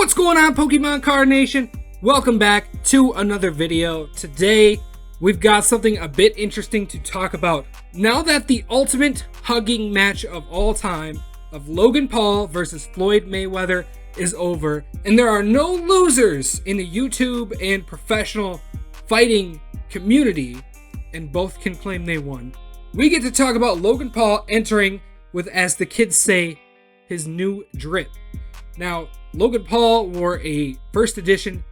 What's going on, Pokemon Card Nation? Welcome back to another video. Today, we've got something a bit interesting to talk about. Now that the ultimate hugging match of all time of Logan Paul versus Floyd Mayweather is over, and there are no losers in the YouTube and professional fighting community, and both can claim they won, we get to talk about Logan Paul entering with, as the kids say, his new drip. Now, Logan Paul wore a first edition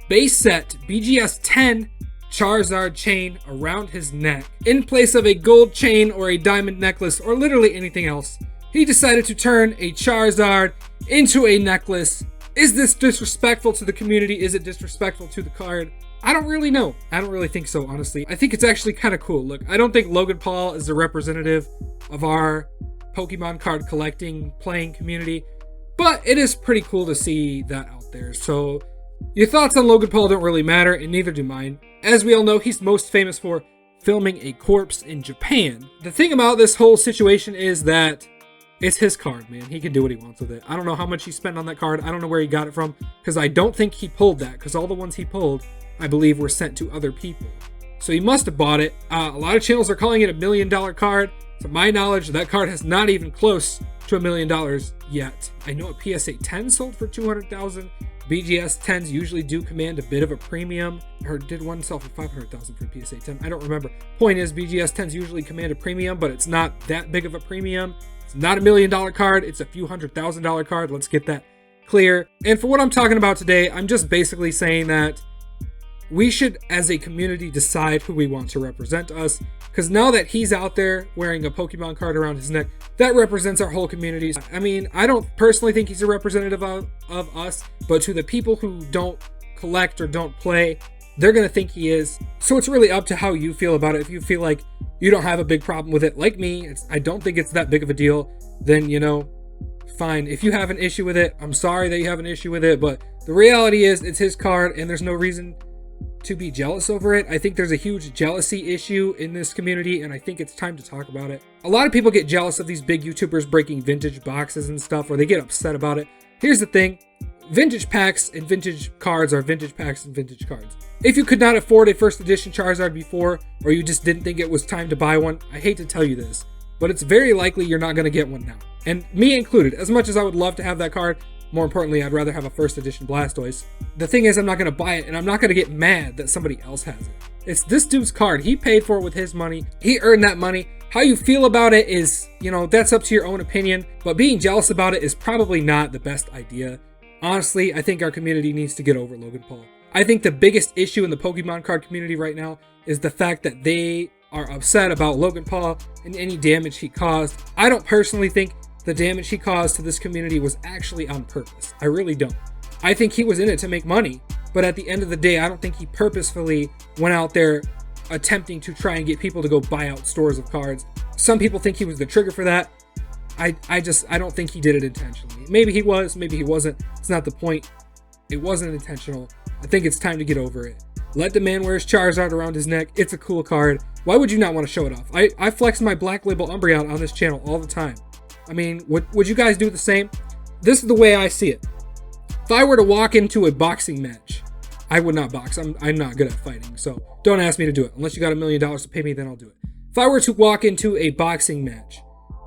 base set BGS 10 Charizard chain around his neck. In place of a gold chain or a diamond necklace or literally anything else, he decided to turn a Charizard into a necklace. Is this disrespectful to the community? Is it disrespectful to the card? I don't really know. I don't really think so, honestly. I think it's actually kind of cool. Look, I don't think Logan Paul is a representative of our Pokemon card collecting, playing community, but it is pretty cool to see that out there. So your thoughts on Logan Paul don't really matter, and neither do mine. As we all know, he's most famous for filming a corpse in Japan. The thing about this whole situation is that it's his card, man. He can do what he wants with it. I don't know how much he spent on that card. I don't know where he got it from, because I don't think he pulled that, because all the ones he pulled, I believe, were sent to other people. So he must have bought it. A lot of channels are calling it $1 million card. To my knowledge, that card has not even close to $1 million yet. I know a PSA 10 sold for $200,000. BGS 10s usually do command a bit of a premium, or did one sell for $500,000 for PSA 10? I don't remember. Point is, BGS 10s usually command a premium, but it's not that big of a premium. It's not $1 million card. It's a few $100,000 card. Let's get that clear. And for what I'm talking about today, I'm just basically saying that we should, as a community, decide who we want to represent us. Because now that he's out there wearing a Pokemon card around his neck, that represents our whole community. I mean, I don't personally think he's a representative of us, but to the people who don't collect or don't play, they're going to think he is. So it's really up to how you feel about it. If you feel like you don't have a big problem with it, like me, I don't think it's that big of a deal, then, you know, fine. If you have an issue with it, I'm sorry that you have an issue with it, but the reality is it's his card and there's no reason to be jealous over it. I think there's a huge jealousy issue in this community, and I think it's time to talk about it. A lot of people get jealous of these big YouTubers breaking vintage boxes and stuff, or they get upset about it. Here's the thing. Vintage packs and vintage cards are vintage packs and vintage cards. If you could not afford a first edition Charizard before, or you just didn't think it was time to buy one, I hate to tell you this, but it's very likely you're not going to get one now. And me included. As much as I would love to have that card, more importantly, I'd rather have a first edition Blastoise. The thing is, I'm not going to buy it, and I'm not going to get mad that somebody else has it. It's this dude's card. He paid for it with his money. He earned that money. How you feel about it is, you know, that's up to your own opinion, but being jealous about it is probably not the best idea. Honestly, I think our community needs to get over Logan Paul. I think the biggest issue in the Pokemon card community right now is the fact that they are upset about Logan Paul and any damage he caused. I don't personally think the damage he caused to this community was actually on purpose. I really don't. I think he was in it to make money, but at the end of the day, I don't think he purposefully went out there attempting to try and get people to go buy out stores of cards. Some people think he was the trigger for that. I don't think he did it intentionally. Maybe he was, maybe he wasn't. It's not the point. It wasn't intentional. I think it's time to get over it. Let the man wear his Charizard around his neck. It's a cool card. Why would you not want to show it off? I flex my Black Label Umbreon on this channel all the time. I mean, would you guys do the same? This is the way I see it. If I were to walk into a boxing match, I would not box. I'm not good at fighting, so don't ask me to do it. Unless you got $1 million to pay me, then I'll do it. If I were to walk into a boxing match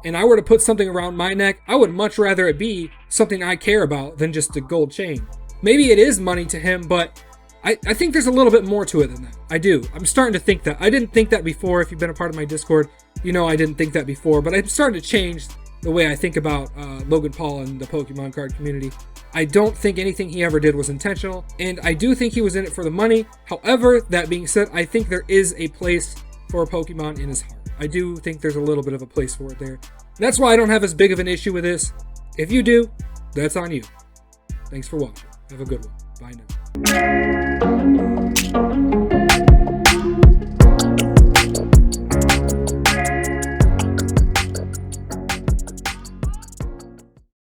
and I were to put something around my neck, I would much rather it be something I care about than just a gold chain. Maybe it is money to him, but I think there's a little bit more to it than that. I do. I'm starting to think that. I didn't think that before. If you've been a part of my Discord, you know I didn't think that before, but I'm starting to change the way I think about Logan Paul and the Pokemon card community. I don't think anything he ever did was intentional, and I do think he was in it for the money. However, that being said, I think there is a place for Pokemon in his heart. I do think there's a little bit of a place for it there. That's why I don't have as big of an issue with this. If you do, that's on you. Thanks for watching. Have a good one. Bye now.